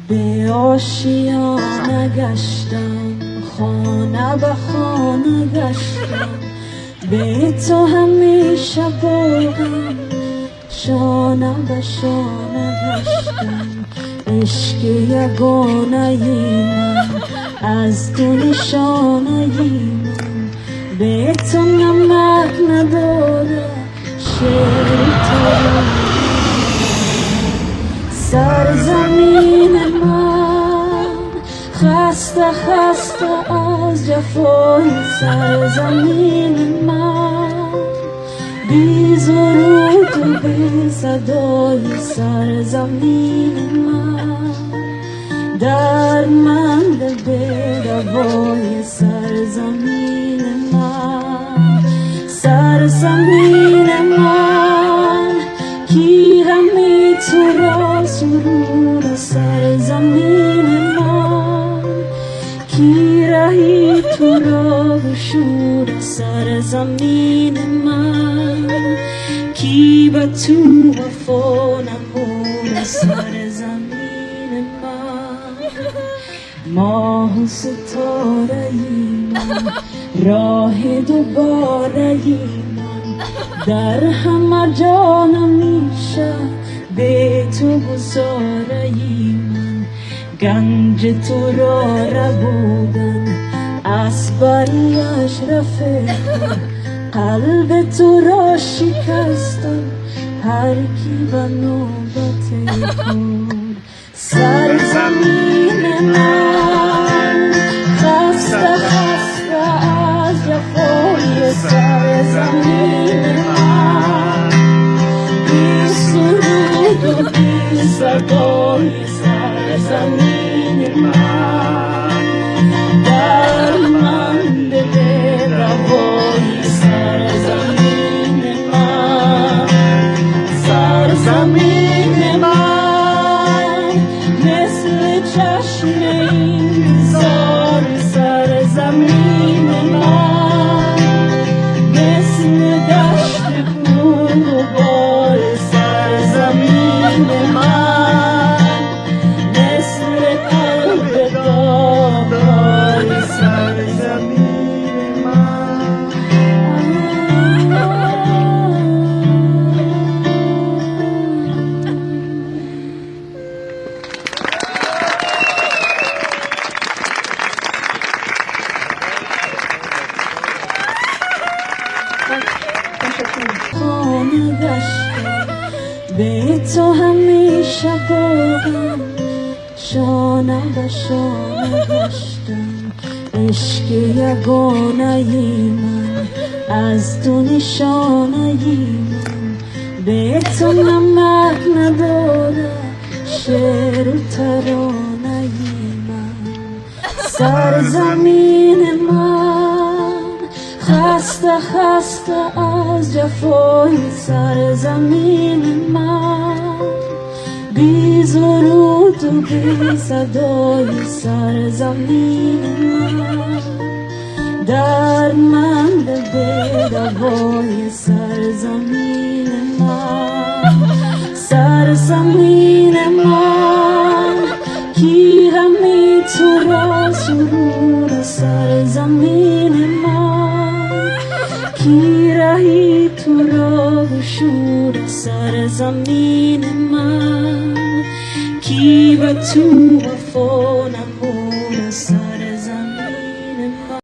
به آشیانه گشتم، خانه به خانه گشتم، به تو همیشه بودم، شانه به شانه گشتم. عشق یگانه ای من، از تو نشانه ای من، به تو نمک نداره شعر تو. سرزمین من خسته خسته از جفای، سرزمین من بی زروت و بی صدای، سرزمین من دردمند به دوای، سرزمین من. سرزمین من کی همی تو را سرور، سرزمین من کی رهی تو را شور، سرزمین من کی به تو وفا نمود، سرزمین من. ماه و ستاره ای من، راه دوباره ای من، در همه جا نمیشه به تو گذاره ای من. گنج تو را ربودن اسبریش رفیقم، قلب تو را شکستم هر کی به نوبت خود. سرزمین من خسته خسته از جفای، سرزمین من بی سرود و بی صدای، سرزمین من دردمند به روای، سرزمین من. سرزمین من مثل چشم انتظار، سرزمین من مثل دشت کوه و بار، سرزمین من مثل قلب داغدار، سرزمین من. خانه گشتم، به تو همیشه بودم، شانه به شانه گشتم. عشق یگانه ای من، از تو نشانه ای من، به تو نمک نداره شعر و ترانه ای من. سرزمین من خسته خسته از جفای، سرزمین من بی زروت و بی صدای، سرزمین من دردمند به دوای، سرزمین من. سرزمین من کی همی تو را سرور، سرزمین من کی رهی تو را شور، سرزمین من کی به تو وفا نمود.